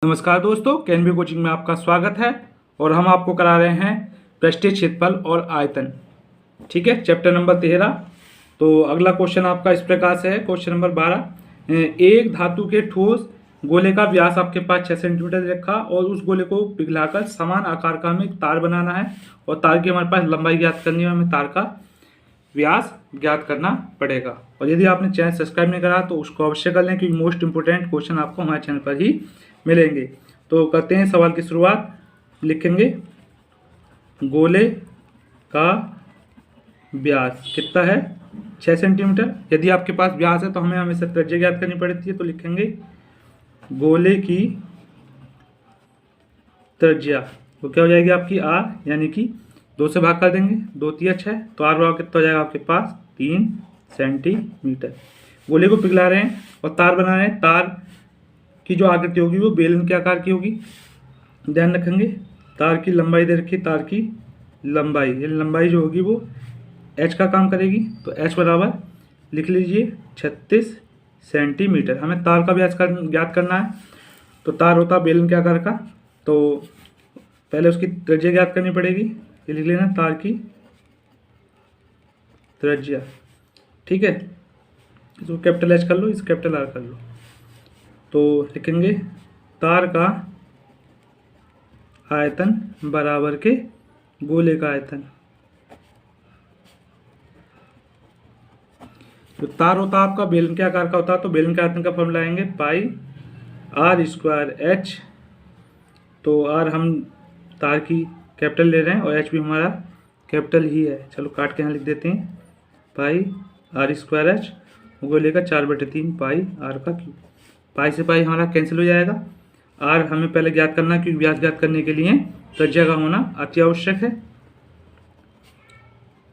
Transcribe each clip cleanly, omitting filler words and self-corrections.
नमस्कार दोस्तों, कैनवी कोचिंग में आपका स्वागत है। और हम आपको करा रहे हैं पृष्ठीय क्षेत्रफल और आयतन। ठीक है, चैप्टर नंबर 13। तो अगला क्वेश्चन आपका इस प्रकार से है। क्वेश्चन नंबर 12, एक धातु के ठोस गोले का व्यास आपके पास 6 सेंटीमीटर रखा और उस गोले को पिघलाकर समान आकार का हमें तार बनाना है और तार की हमारे पास लंबाई ज्ञात करनी है, हमें तार का व्यास ज्ञात करना पड़ेगा। और यदि आपने चैनल सब्सक्राइब नहीं करा तो उसको अवश्य कर लें, क्योंकि मोस्ट इंपोर्टेंट क्वेश्चन आपको हमारे चैनल पर ही मिलेंगे। तो करते हैं सवाल की शुरुआत। लिखेंगे गोले का व्यास कितना है, 6 सेंटीमीटर। यदि आपके पास व्यास है तो हमें हमेशा त्रिज्या ज्ञात करनी पड़ती है। तो लिखेंगे गोले की त्रिज्या वो क्या हो जाएगी आपकी आर, यानी कि 2 से भाग कर देंगे, 2 तिया 6, तो आर बराबर कितना हो जाएगा आपके पास 3 सेंटीमीटर। गोले को पिघला रहे हैं और तार बना रहे हैं। तार की जो आकृति होगी वो बेलन के आकार की होगी। ध्यान रखेंगे तार की लंबाई दे रखी, तार की लंबाई, ये लंबाई जो होगी वो h का काम करेगी। तो h बराबर लिख लीजिए 36 सेंटीमीटर। हमें तार का व्यास ज्ञात करना है। तो तार होता है बेलन के आकार का, तो पहले उसकी त्रिज्या ज्ञात करनी पड़ेगी। ये लिख लेना तार की त्रिज्या। ठीक है, इसको कैपिटल H कर लो, इस कैपिटल R कर लो। तो लिखेंगे तार का आयतन बराबर के गोले का आयतन। तो तार होता है आपका बेलन के आकार का होता है, तो बेलन के आयतन का फॉर्मूला आएंगे पाई आर स्क्वायर एच। तो आर हम तार की कैपिटल ले रहे हैं और एच भी हमारा कैपिटल ही है। चलो काट के यहाँ लिख देते हैं पाई आर स्क्वायर एच, गोले का 4/3 पाई आर का क्यूब। पाई से पाई हमारा कैंसिल हो जाएगा। आर हमें पहले ज्ञात करना है, क्योंकि व्यास ज्ञात करने के लिए त्रिज्या का होना अति आवश्यक है।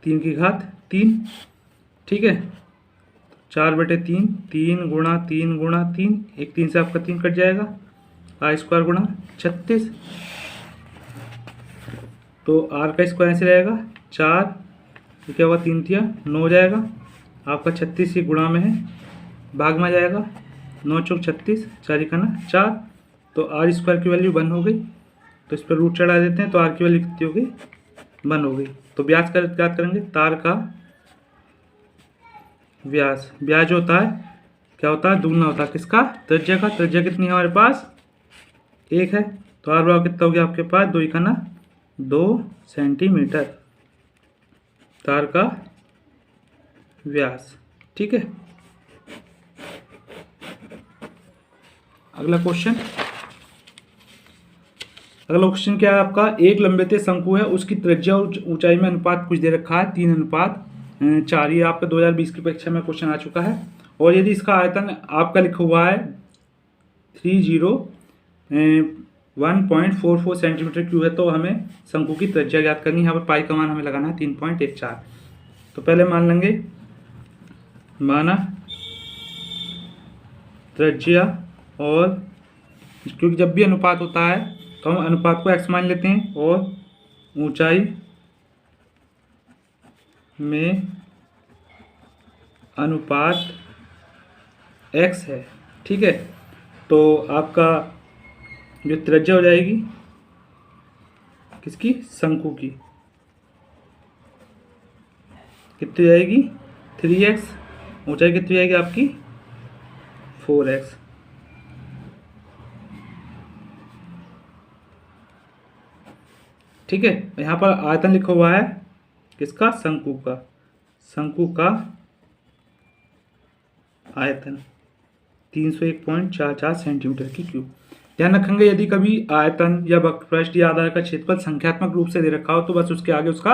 3 की घात 3। ठीक है, 4/3, 3 गुणा 3 गुणा 3, एक 3 से आपका 3 कट जाएगा। आर स्क्वायर गुणा 36। तो आर का स्क्वायर ऐसे रहेगा 4, तो क्या होगा 3 तिया 9 हो जाएगा आपका। 36 ही गुणा में है, भाग में आ जाएगा, 9 चौक 36, 4 का ना 4। तो आर स्क्वायर की वैल्यू 1 हो गई। तो इस पर रूट चढ़ा देते हैं, तो आर की वैल्यू कितनी हो गई 1 हो गई। तो व्यास का ज्ञात करेंगे, तार का व्यास। व्यास जो होता है क्या होता है, दुगना होता है किसका, त्रिज्या का। त्रिज्या कितनी है हमारे पास 1 है। तो आर बराबर कितना हो गया आपके पास 2 का ना 2 सेंटीमीटर तार का व्यास। ठीक है, अगला क्वेश्चन क्या है आपका। एक लंबेते शंकु है, उसकी त्रिज्या और ऊंचाई में अनुपात कुछ दे रखा है 3:4। ये आपका 2020 की परीक्षा में क्वेश्चन आ चुका है। और यदि इसका आयतन आपका लिखा हुआ है 1.44 सेंटीमीटर क्यूब है, तो हमें शंकु की त्रिज्या ज्ञात करनी है। यहाँ पर पाई का मान हमें लगाना है 3.14। तो पहले मान लेंगे, माना त्रिज्या, और क्योंकि जब भी अनुपात होता है तो हम अनुपात को x मान लेते हैं, और ऊंचाई में अनुपात x है। ठीक है, तो आपका जो त्रिज्या हो जाएगी किसकी, शंकु की, कितनी जाएगी 3x, ऊंचाई कितनी जाएगी आपकी 4x। ठीक है, यहाँ पर आयतन लिखा हुआ है किसका, शंकु का। शंकु का आयतन 301.44 सेंटीमीटर की क्यूब। ध्यान रखेंगे यदि कभी आयतन या वक्रपृष्ठ या आधार का क्षेत्रफल संख्यात्मक रूप से दे रखा हो तो बस उसके आगे उसका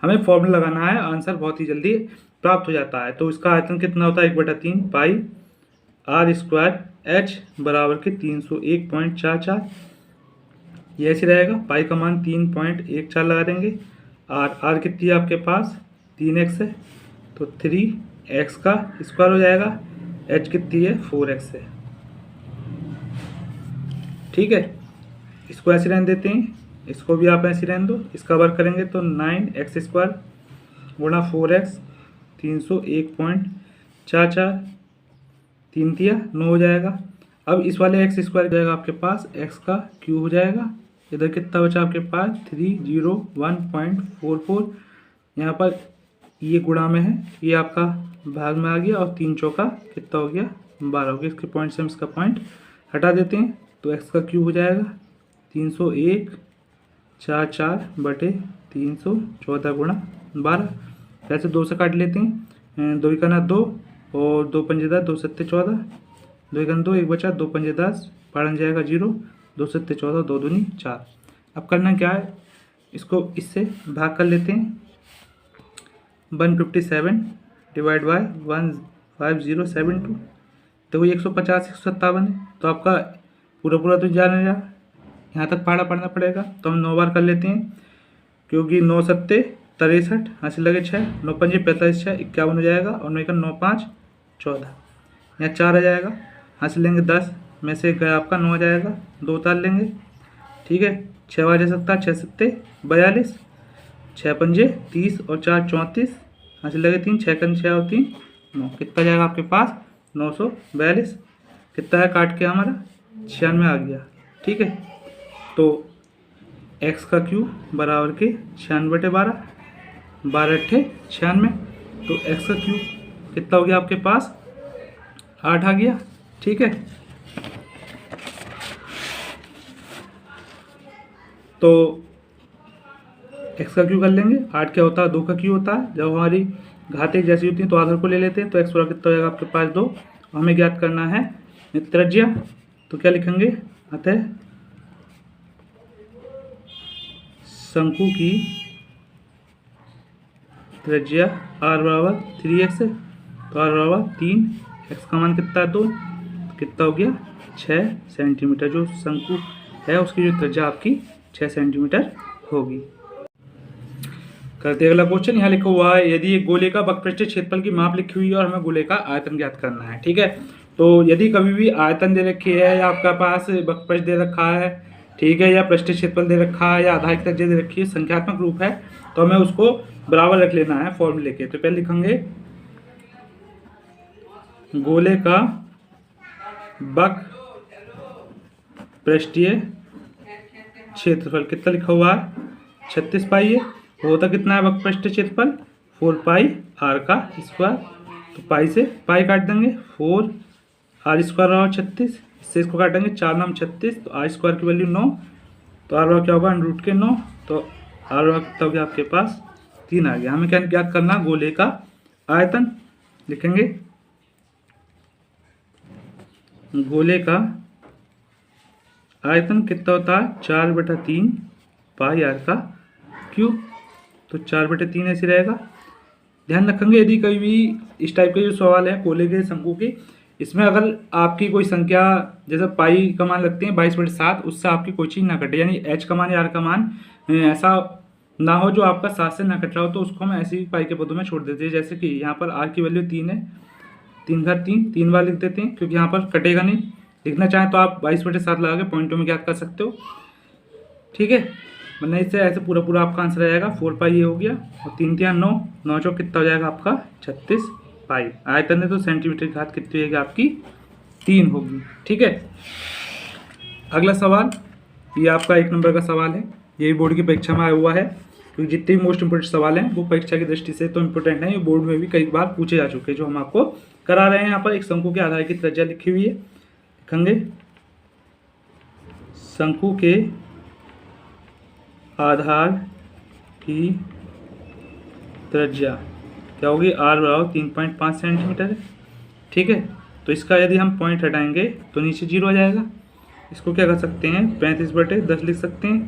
हमें फॉर्मूला लगाना है, आंसर बहुत ही जल्दी प्राप्त हो जाता है। तो इसका आयतन कितना होता है 1/3 पाई आर स्क्वायर एच बराबर के 301.44। ये ऐसे रहेगा। पाई का मान 3.14 लगा देंगे। आर कितनी है आपके पास 3x है, तो 3x का स्क्वायर हो जाएगा। h कितनी है 4x है। ठीक है, इसको ऐसे रहने देते हैं, इसको भी आप ऐसे रहने दो। इसका वर्क करेंगे तो 9x² गुणा 4x 301.44, 3 तिया 9 हो जाएगा। अब इस वाले एक्स स्क्वायर जाएगा आपके पास एक्स का क्यूब हो जाएगा। इधर कितना बचा आपके पास 301.44। यहाँ पर ये गुणा में है, ये आपका भाग में आ गया और 3 चौका कितना हो गया 12 हो गया। इसके पॉइंट से हम इसका पॉइंट हटा देते हैं तो एक्स का क्यूब हो जाएगा 301/4 गुणा 12। ऐसे 2 से काट लेते हैं, 2 का 2 और 2 पंजे 10, 2 सत्ते 14, 2 का 2, 1 बचा, 2 पंजे 10, पढ़न जाएगा 0, 2 सत्ते 14, 2 दूनी 4। अब करना क्या है, इसको इससे भाग कर लेते हैं। 157 डिवाइड बाय 15072, तो वही 150 157 है। तो आपका पूरा तो जाना जा, यहाँ तक पढ़ना पड़ेगा। तो हम 9 बार कर लेते हैं, क्योंकि 9 सत्ते 63, हासिल लगे 6, 9 पंजे 45, 6 51 हो जाएगा और 9 का 9 5 14, यहाँ 4 आ जाएगा, हासिल लेंगे 10 में से गया आपका 9 आ जाएगा, 2 उतार लेंगे, ठीक है। 6 बार जा सकता, 6 सत्ते 42, 6 पंजे 30 और 4 34, हासिल लगे 3, 6 का 6 और 3 9, कितना जाएगा आपके पास 942। कितना है काट के हमारा 96 आ गया, ठीक है। तो x का क्यूब बराबर के 96/12, 12 अट्ठे 96, तो x का क्यूब कितना हो गया आपके पास 8 आ गया, ठीक है। तो x का क्यूब कर लेंगे, 8 क्या होता है 2 का क्यूब होता है। जब हमारी घातें जैसी होती हैं तो आधार को ले लेते हैं, तो x बराबर कितना हो जाएगा आपके पास 2। हमें ज्ञात करना है त्रिज्या, तो क्या लिखेंगे, अतः शंकु की त्रिज्या r बराबर 3x है, तो r बराबर 3, x का मान कितना है 2, कितना हो गया 6 सेंटीमीटर। जो शंकु है उसकी जो त्रिज्या आपकी 6 सेंटीमीटर होगी। करते अगला क्वेश्चन। यहाँ लिखा हुआ है, यदि एक गोले का वक्रपृष्ठीय क्षेत्रफल की माप लिखी हुई है और हमें गोले का आयतन ज्ञात करना है, ठीक है। तो यदि कभी भी आयतन दे रखी है या आपका पास वक्रपृष्ठ दे रखा है, ठीक है, या पृष्ठीय क्षेत्रफल दे रखा है या आधारित त्रिज्या दे रखी है, संख्यात्मक रूप है, तो हमें उसको बराबर रख लेना है फॉर्मूले के। तो पहले लिखेंगे गोले का वक्रपृष्ठीय क्षेत्रफल कितना लिखा हुआ है 36 पाई है। होता कितना है वक्रपृष्ठीय क्षेत्रफल 4 पाई r का स्क्वायर। तो पाई से पाई काट देंगे, 4 r स्क्वायर रहा 36, इससे इसको काटेंगे 4 9 36, तो r स्क्वायर की वैल्यू 9, तो r क्या होगा √ के 9, तो r कितना हो गया आपके पास 3 आ गया। हमें क्या ज्ञात करना, गोले का आयतन। लिखेंगे गोले का आयतन कितना होता है 4/3 पाई r का क्यूब, तो 4/3 ऐसे रहेगा। ध्यान रखेंगे यदि कभी भी इस टाइप के जो सवाल है गोले के शंकु के, इसमें अगर आपकी कोई संख्या जैसे पाई का मान लगते हैं 22/7, उससे आपकी कोई चीज़ ना कटे, यानी h का मान या r का मान ऐसा ना हो जो आपका 7 से ना कट रहा हो, तो उसको हम ऐसे ही पाई के पदों में छोड़ देते हैं। जैसे कि यहाँ पर r की वैल्यू 3 है, 3 घात 3 बार लिख देते हैं, क्योंकि यहाँ पर कटेगा नहीं। लिखना चाहें तो आप 22/7 लगा के पॉइंटों में ज्ञात कर सकते हो, ठीक है। वरना इससे ऐसे पूरा आपका आंसर आ जाएगा 4 पाई ये हो गया, और 3 3 9 9 चौक कितना हो जाएगा आपका 36 पाई। आयतन है तो सेंटीमीटर की घात कितनी होगी आपकी 3 होगी, ठीक है। अगला सवाल, ये आपका 1 नंबर का सवाल है, ये बोर्ड की परीक्षा में आया हुआ है, क्योंकि जितने भी मोस्ट इंपोर्टेंट सवाल हैं वो परीक्षा की दृष्टि से तो इम्पोर्टेंट है, ये बोर्ड में भी कई बार पूछे जा चुके हैं, जो हम आपको करा रहे हैं। यहाँ पर एक शंकु के आधार की त्रिज्या लिखी हुई है, लिखेंगे शंकु के आधार की त्रिज्या क्या होगी, r बराबर 3.5 सेंटीमीटर है, ठीक है। तो इसका यदि हम पॉइंट हटाएंगे तो नीचे 0 आ जाएगा। इसको क्या कर सकते हैं 35/10 लिख सकते हैं,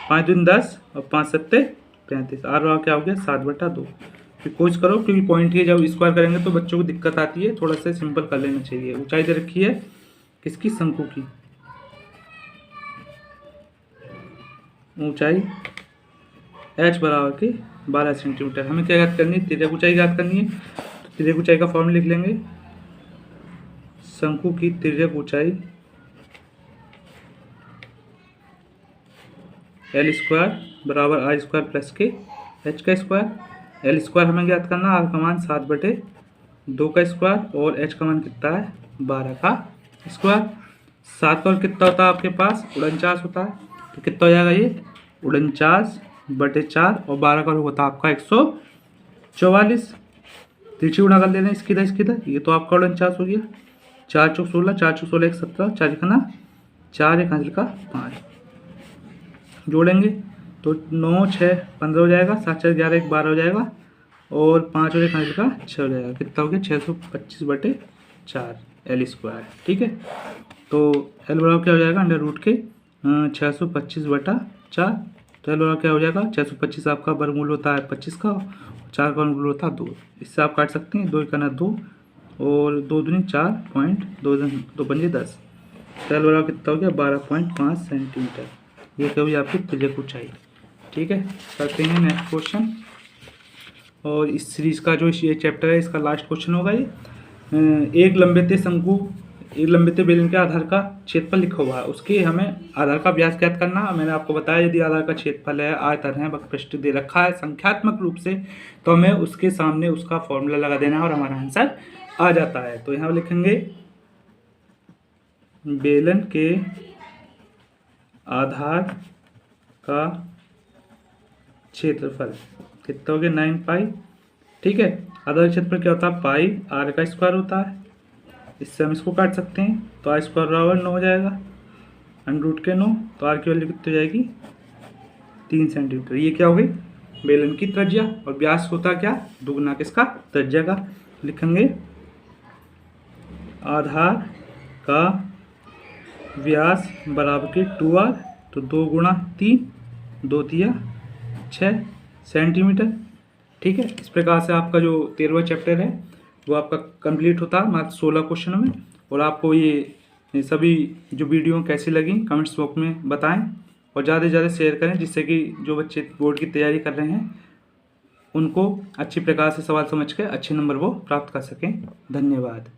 5 दूनी 10 और 5 सत्ते 35, r बराबर क्या हो गया 7/2। फिर कोशिश करो, क्योंकि पॉइंट की जब स्क्वायर करेंगे तो बच्चों को दिक्कत आती है, थोड़ा सा सिंपल कर लेना चाहिए। ऊंचाई दे रखी है किसकी, शंकु की। ऊंचाई h बराबर के 12 सेंटीमीटर। हमें क्या याद करनी है, तिर्यक ऊंचाई याद करनी है। तो तिर्यक ऊंचाई का फॉर्मूला लिख लेंगे, शंकु की तिर्यक ऊंचाई l स्क्वायर बराबर r स्क्वायर प्लस के h का स्क्वायर। l स्क्वायर हमें याद करना, r का मान 7/2 का स्क्वायर और h का मान कितना है 12 का स्क्वायर। 7 और कितना होता है आपके पास 49 होता है, तो कितना हो जाएगा ये 49/4 और 12 का होता है आपका 144। तिरछी गुणा कर लेना इसकी इधर इसकी इधर, ये तो आपका 49 हो गया। 4 चौक 16, 4 चौक 16 1 17, 4 खाना 4 1 हासिल का 5 जोड़ेंगे तो 9 6 15 हो जाएगा, 7 4 11 1 12 हो जाएगा और 5 और 1 हासिल का 6 हो जाएगा। कितना हो गया 625/4 L²। ठीक है, तो L बराबर क्या हो जाएगा अंडर रूट के 625/4। तो L बराबर क्या हो जाएगा 625 आपका वर्गमूल होता है 25 का, 4 का वर्गमूल होता है 2। इससे आप काट सकते हैं 2 का 2 और 2 दूनी 4 पॉइंट 2 2 पंजे 10। तो L बराबर कितना हो गया 12.5 सेंटीमीटर। ये कभी आपकी त्रिज्या ऊंचाई। ठीक है, करते हैं नेक्स्ट क्वेश्चन। और इस सीरीज का जो ये चैप्टर है इसका लास्ट क्वेश्चन होगा ये। एक लंबे बेलन के आधार का क्षेत्रफल लिखा हुआ है, उसके हमें आधार का व्यास ज्ञात करना। मैंने आपको बताया यदि आधार का क्षेत्रफल है, आयतन है, वक्रपृष्ठ दे रखा है संख्यात्मक रूप से, तो हमें उसके सामने उसका फॉर्मूला लगा देना है और हमारा आंसर आ जाता है। तो यहाँ लिखेंगे बेलन के आधार का क्षेत्रफल कितना हो गया 9 पाई। ठीक है, आधार क्षेत्रफल क्या होता है पाई r का स्क्वायर होता है। इससे हम इसको काट सकते हैं तो r² बराबर 9 हो जाएगा, अंडर रूट के 9। तो r की वैल्यू कितनी हो जाएगी 3 सेंटीमीटर। ये क्या हो गई बेलन की त्रिज्या, और व्यास होता क्या दुगना किसका त्रिज्या का। लिखेंगे आधार का व्यास बराबर के 2r, तो 2 गुणा 3 2 तिया 6 सेंटीमीटर। ठीक है, इस प्रकार से आपका जो 13वां चैप्टर है वो आपका कंप्लीट होता है मात्र 16 क्वेश्चनों में। और आपको ये सभी जो वीडियो कैसी लगी कमेंट्स बॉक्स में बताएं और ज़्यादा से ज़्यादा शेयर करें, जिससे कि जो बच्चे बोर्ड की तैयारी कर रहे हैं उनको अच्छी प्रकार से सवाल समझ कर अच्छे नंबर वो प्राप्त कर सकें। धन्यवाद।